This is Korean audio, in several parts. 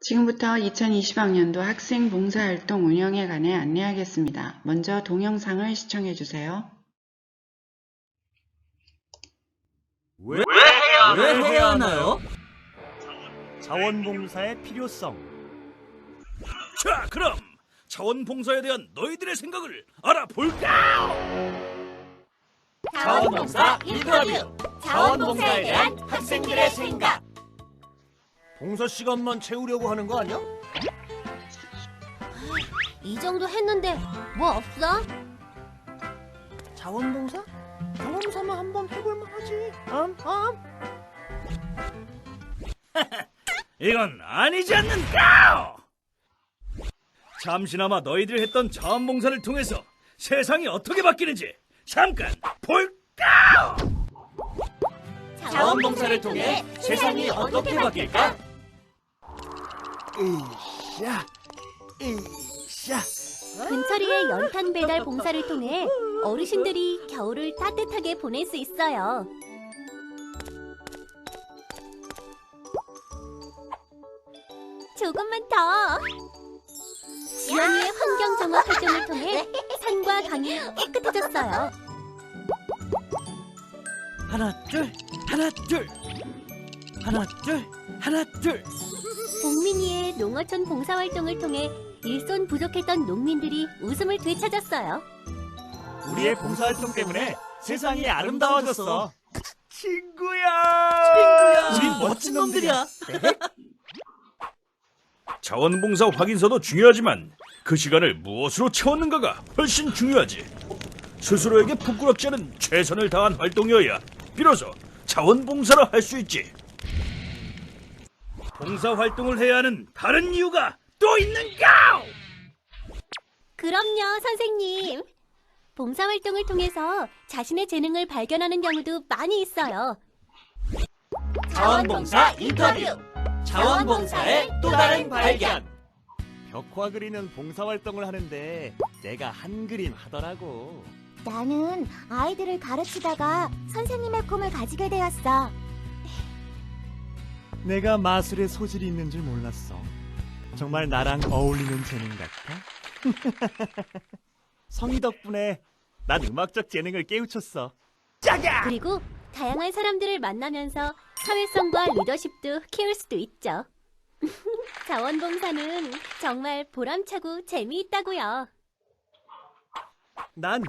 지금부터 2020학년도 학생 봉사활동 운영에 관해 안내하겠습니다. 먼저 동영상을 시청해 주세요. 왜 해야 하나요? 자원봉사의 필요성. 자, 그럼 자원봉사에 대한 너희들의 생각을 알아볼까? 자원봉사 인터뷰! 자원봉사에 대한 학생들의 생각! 봉사 시간만 채우려고 하는 거 아니야? 이 정도 했는데 뭐 없어? 자원봉사? 경험 삼아 한번 해볼만 하지. 이건 아니지 않는가? 잠시나마 너희들이 했던 자원봉사를 통해서 세상이 어떻게 바뀌는지 잠깐 볼까? 자원봉사를 통해 세상이 어떻게 바뀔까? 근처리의 연탄 배달 봉사를 통해 어르신들이 겨울을 따뜻하게 보낼 수 있어요. 조금만 더! 지연이의 환경정화 활동을 통해 산과 강이 깨끗해졌어요. 하나 둘 하나 둘 하나 둘 하나 둘. 복민이의 농어촌 봉사활동을 통해 일손 부족했던 농민들이 웃음을 되찾았어요. 우리의 봉사활동 때문에 세상이 아름다워졌어. 친구야. 우린 멋진 놈들이야. 자원봉사 확인서도 중요하지만 그 시간을 무엇으로 채웠는가가 훨씬 중요하지. 스스로에게 부끄럽지 않은 최선을 다한 활동이어야 비로소 자원봉사를 할 수 있지. 봉사활동을 해야 하는 다른 이유가 또 있는가? 그럼요, 선생님. 봉사활동을 통해서 자신의 재능을 발견하는 경우도 많이 있어요. 자원봉사 인터뷰! 자원봉사의 또 다른 발견! 벽화 그리는 봉사활동을 하는데 내가 한 그림 하더라고. 나는 아이들을 가르치다가 선생님의 꿈을 가지게 되었어. 내가 마술에 소질이 있는 줄 몰랐어. 정말 나랑 어울리는 재능 같아. 성희 덕분에 난 음악적 재능을 깨우쳤어. 그리고 다양한 사람들을 만나면서 사회성과 리더십도 키울 수도 있죠. 자원봉사는 정말 보람차고 재미있다고요. 난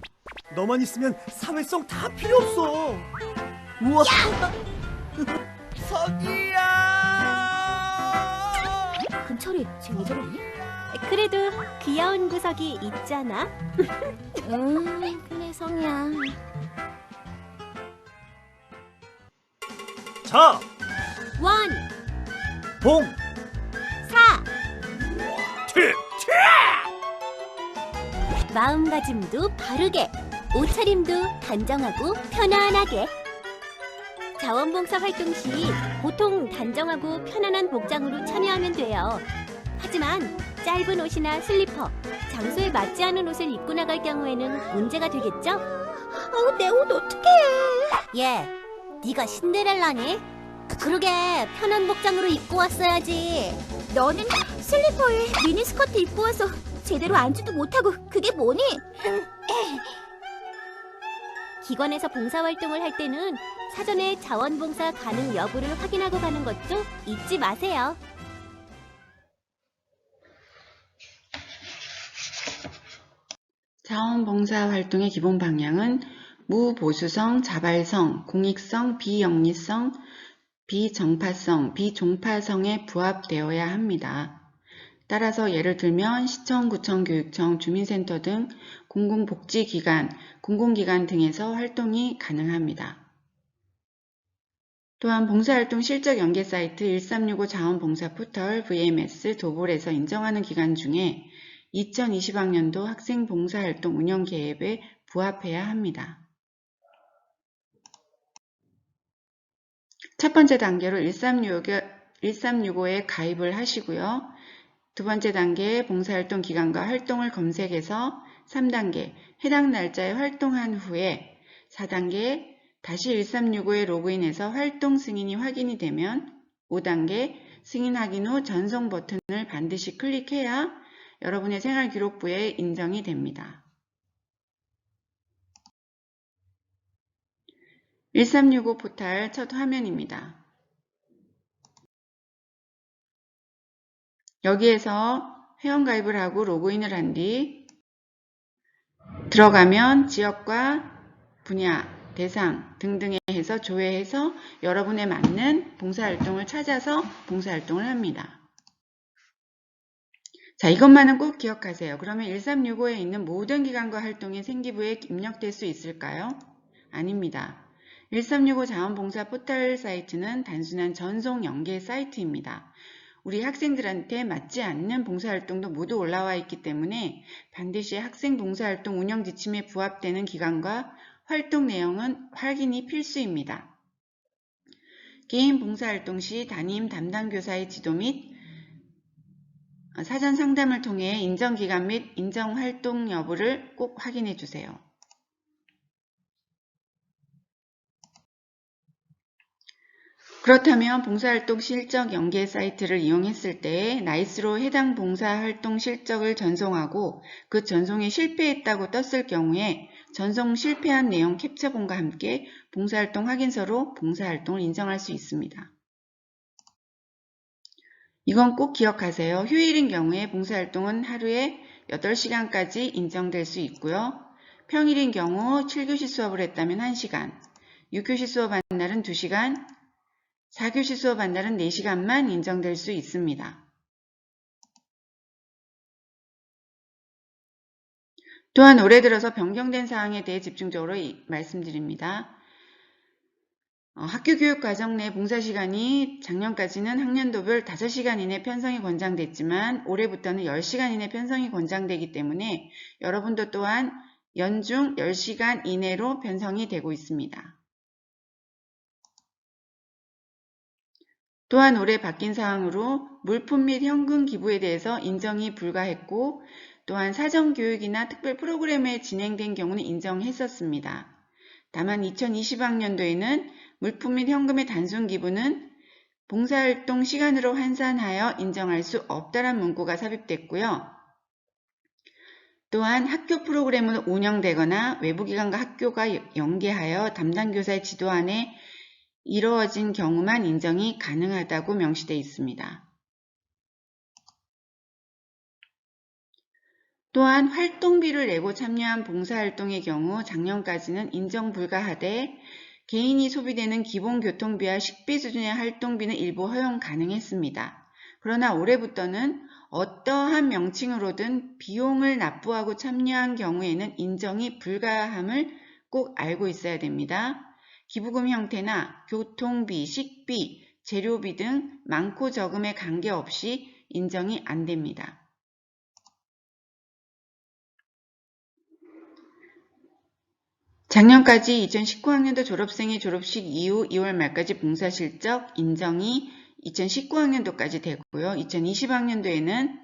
너만 있으면 사회성 다 필요 없어. 우와. 성희야. 근철이 쟤왜 저러니? 그래도 귀여운 구석이 있잖아. 그래 성이야. 자, 원, 봉, 사. 튀! 마음가짐도 바르게, 옷차림도 단정하고 편안하게. 자원봉사 활동 시 보통 단정하고 편안한 복장으로 참여하면 돼요. 하지만 짧은 옷이나 슬리퍼, 장소에 맞지 않은 옷을 입고 나갈 경우에는 문제가 되겠죠? 내 옷 어떡해? 얘, 네가 신데렐라니? 그러게 편한 복장으로 입고 왔어야지. 너는 슬리퍼에 미니스커트 입고 와서 제대로 앉지도 못하고 그게 뭐니? 기관에서 봉사활동을 할 때는 사전에 자원봉사 가능 여부를 확인하고 가는 것도 잊지 마세요. 자원봉사 활동의 기본 방향은 무보수성, 자발성, 공익성, 비영리성, 비정파성, 비종파성에 부합되어야 합니다. 따라서 예를 들면 시청, 구청, 교육청, 주민센터 등 공공복지기관, 공공기관 등에서 활동이 가능합니다. 또한 봉사활동 실적 연계 사이트 1365 자원봉사 포털 VMS 도볼에서 인정하는 기관 중에 2020학년도 학생 봉사활동 운영 계획에 부합해야 합니다. 첫 번째 단계로 1365에 가입을 하시고요. 두 번째 단계 봉사활동 기간과 활동을 검색해서 3단계 해당 날짜에 활동한 후에 4단계 다시 1365에 로그인해서 활동 승인이 확인이 되면 5단계 승인 확인 후 전송 버튼을 반드시 클릭해야 여러분의 생활기록부에 인정이 됩니다. 1365 포탈 첫 화면입니다. 여기에서 회원가입을 하고 로그인을 한 뒤 들어가면 지역과 분야, 대상 등등에 해서 조회해서 여러분에 맞는 봉사활동을 찾아서 봉사활동을 합니다. 자, 이것만은 꼭 기억하세요. 그러면 1365에 있는 모든 기관과 활동이 생기부에 입력될 수 있을까요? 아닙니다. 1365 자원봉사 포털 사이트는 단순한 전송 연계 사이트입니다. 우리 학생들한테 맞지 않는 봉사활동도 모두 올라와 있기 때문에 반드시 학생 봉사활동 운영 지침에 부합되는 기관과 활동 내용은 확인이 필수입니다. 개인 봉사활동 시 담임 담당 교사의 지도 및 사전 상담을 통해 인정기간 및 인정활동 여부를 꼭 확인해 주세요. 그렇다면 봉사활동 실적 연계 사이트를 이용했을 때 나이스로 해당 봉사활동 실적을 전송하고 그 전송에 실패했다고 떴을 경우에 전송 실패한 내용 캡처본과 함께 봉사활동 확인서로 봉사활동을 인정할 수 있습니다. 이건 꼭 기억하세요. 휴일인 경우에 봉사활동은 하루에 8시간까지 인정될 수 있고요. 평일인 경우 7교시 수업을 했다면 1시간, 6교시 수업한 날은 2시간, 4교시 수업한 날은 4시간만 인정될 수 있습니다. 또한 올해 들어서 변경된 사항에 대해 집중적으로 말씀드립니다. 학교 교육 과정 내 봉사시간이 작년까지는 학년도별 5시간 이내 편성이 권장됐지만 올해부터는 10시간 이내 편성이 권장되기 때문에 여러분도 또한 연중 10시간 이내로 편성이 되고 있습니다. 또한 올해 바뀐 사항으로 물품 및 현금 기부에 대해서 인정이 불가했고 또한 사정교육이나 특별 프로그램에 진행된 경우는 인정했었습니다. 다만 2020학년도에는 물품 및 현금의 단순 기부는 봉사활동 시간으로 환산하여 인정할 수 없다는 문구가 삽입됐고요. 또한 학교 프로그램은 운영되거나 외부기관과 학교가 연계하여 담당 교사의 지도 안에 이루어진 경우만 인정이 가능하다고 명시되어 있습니다. 또한 활동비를 내고 참여한 봉사활동의 경우 작년까지는 인정 불가하되 개인이 소비되는 기본 교통비와 식비 수준의 활동비는 일부 허용 가능했습니다. 그러나 올해부터는 어떠한 명칭으로든 비용을 납부하고 참여한 경우에는 인정이 불가함을 꼭 알고 있어야 됩니다. 기부금 형태나 교통비, 식비, 재료비 등 많고 적음에 관계없이 인정이 안 됩니다. 작년까지 2019학년도 졸업생의 졸업식 이후 2월 말까지 봉사실적 인정이 2019학년도까지 되고요. 2020학년도에는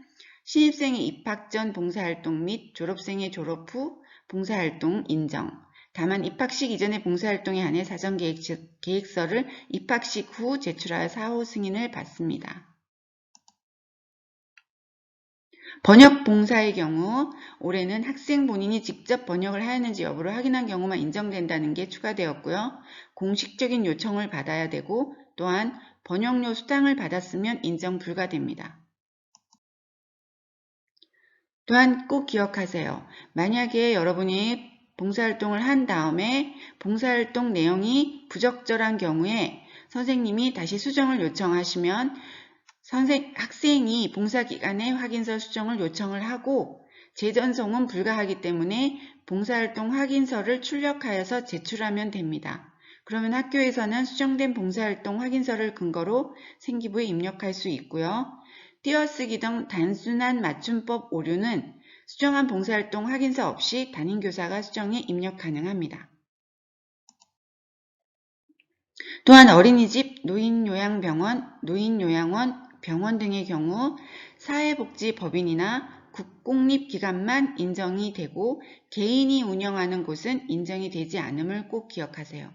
신입생의 입학 전 봉사활동 및 졸업생의 졸업 후 봉사활동 인정. 다만 입학식 이전의 봉사활동에 한해 사전계획서를 입학식 후 제출하여 사후 승인을 받습니다. 번역 봉사의 경우 올해는 학생 본인이 직접 번역을 하였는지 여부를 확인한 경우만 인정된다는 게 추가되었고요. 공식적인 요청을 받아야 되고 또한 번역료 수당을 받았으면 인정 불가됩니다. 또한 꼭 기억하세요. 만약에 여러분이 봉사활동을 한 다음에 봉사활동 내용이 부적절한 경우에 선생님이 다시 수정을 요청하시면 학생이 봉사기간에 확인서 수정을 요청을 하고 재전송은 불가하기 때문에 봉사활동 확인서를 출력하여서 제출하면 됩니다. 그러면 학교에서는 수정된 봉사활동 확인서를 근거로 생기부에 입력할 수 있고요. 띄어쓰기 등 단순한 맞춤법 오류는 수정한 봉사활동 확인서 없이 담임교사가 수정에 입력 가능합니다. 또한 어린이집, 노인요양병원, 노인요양원, 병원 등의 경우 사회복지법인이나 국공립기관만 인정이 되고 개인이 운영하는 곳은 인정이 되지 않음을 꼭 기억하세요.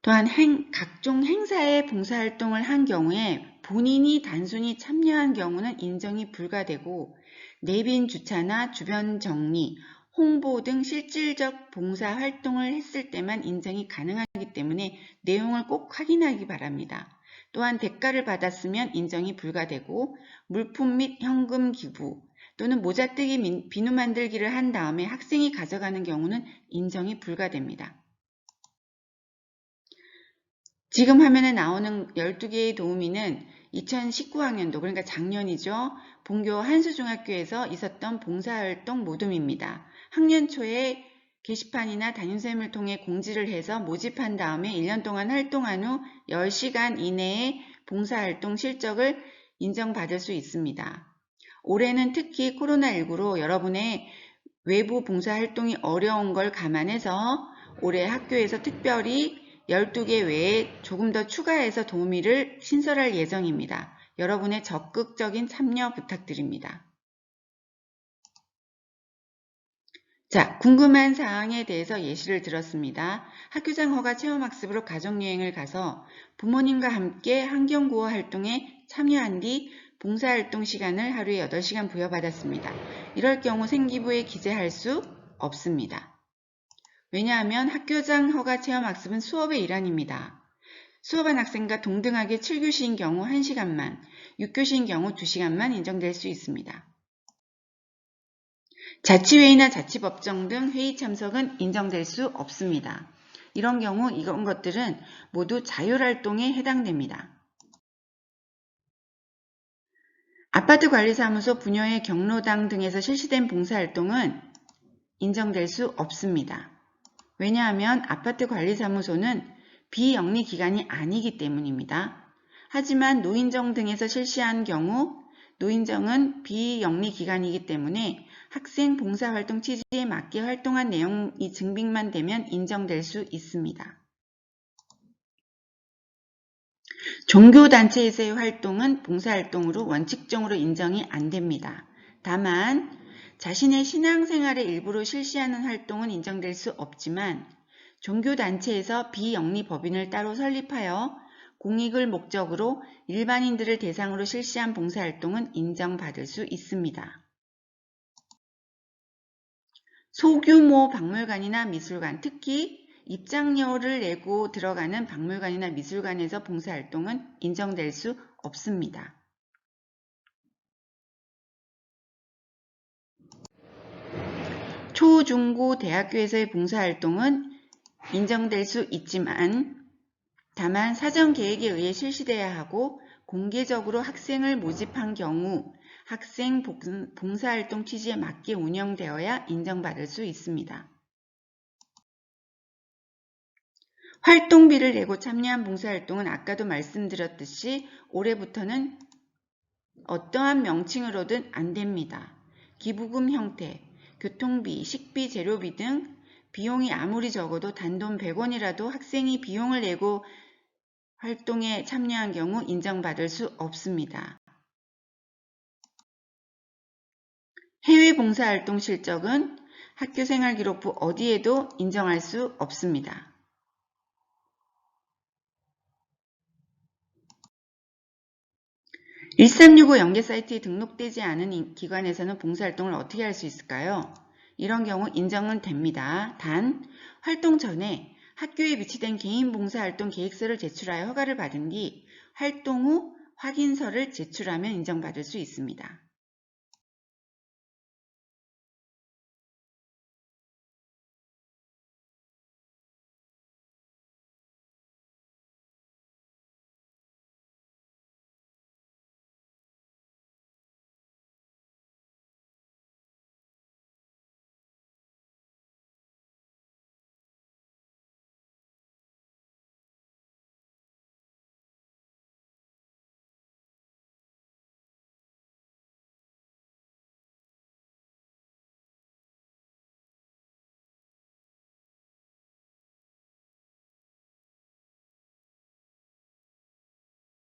또한 각종 행사에 봉사활동을 한 경우에 본인이 단순히 참여한 경우는 인정이 불가되고 내빈 주차나 주변 정리, 홍보 등 실질적 봉사활동을 했을 때만 인정이 가능하기 때문에 내용을 꼭 확인하기 바랍니다. 또한 대가를 받았으면 인정이 불가되고 물품 및 현금 기부 또는 모자뜨기 비누 만들기를 한 다음에 학생이 가져가는 경우는 인정이 불가됩니다. 지금 화면에 나오는 12개의 도우미는 2019학년도, 그러니까 작년이죠. 본교 한수중학교에서 있었던 봉사활동 모둠입니다. 학년 초에 게시판이나 담임선생님을 통해 공지를 해서 모집한 다음에 1년 동안 활동한 후 10시간 이내에 봉사활동 실적을 인정받을 수 있습니다. 올해는 특히 코로나19로 여러분의 외부 봉사활동이 어려운 걸 감안해서 올해 학교에서 특별히 12개 외에 조금 더 추가해서 도우미를 신설할 예정입니다. 여러분의 적극적인 참여 부탁드립니다. 자, 궁금한 사항에 대해서 예시를 들었습니다. 학교장 허가 체험학습으로 가족여행을 가서 부모님과 함께 환경구호 활동에 참여한 뒤 봉사활동 시간을 하루에 8시간 부여받았습니다. 이럴 경우 생기부에 기재할 수 없습니다. 왜냐하면 학교장 허가 체험학습은 수업의 일환입니다. 수업한 학생과 동등하게 7교시인 경우 1시간만, 6교시인 경우 2시간만 인정될 수 있습니다. 자치회의나 자치법정 등 회의 참석은 인정될 수 없습니다. 이런 경우 이런 것들은 모두 자율활동에 해당됩니다. 아파트관리사무소 부녀회 경로당 등에서 실시된 봉사활동은 인정될 수 없습니다. 왜냐하면 아파트관리사무소는 비영리기관이 아니기 때문입니다. 하지만 노인정 등에서 실시한 경우 노인정은 비영리기관이기 때문에 학생 봉사활동 취지에 맞게 활동한 내용이 증빙만 되면 인정될 수 있습니다. 종교단체에서의 활동은 봉사활동으로 원칙적으로 인정이 안 됩니다. 다만 자신의 신앙생활의 일부로 실시하는 활동은 인정될 수 없지만 종교단체에서 비영리법인을 따로 설립하여 공익을 목적으로 일반인들을 대상으로 실시한 봉사활동은 인정받을 수 있습니다. 소규모 박물관이나 미술관, 특히 입장료를 내고 들어가는 박물관이나 미술관에서 봉사활동은 인정될 수 없습니다. 초, 중, 고, 대학교에서의 봉사활동은 인정될 수 있지만 다만 사전계획에 의해 실시돼야 하고 공개적으로 학생을 모집한 경우 학생 봉사활동 취지에 맞게 운영되어야 인정받을 수 있습니다. 활동비를 내고 참여한 봉사활동은 아까도 말씀드렸듯이 올해부터는 어떠한 명칭으로든 안 됩니다. 기부금 형태, 교통비, 식비, 재료비 등 비용이 아무리 적어도 단돈 100원이라도 학생이 비용을 내고 활동에 참여한 경우 인정받을 수 없습니다. 해외 봉사활동 실적은 학교생활기록부 어디에도 인정할 수 없습니다. (1365) 연계 사이트에 등록되지 않은 기관에서는 봉사활동을 어떻게 할 수 있을까요? 이런 경우 인정은 됩니다. 단, 활동 전에 학교에 비치된 개인 봉사활동 계획서를 제출하여 허가를 받은 뒤 활동 후 확인서를 제출하면 인정받을 수 있습니다.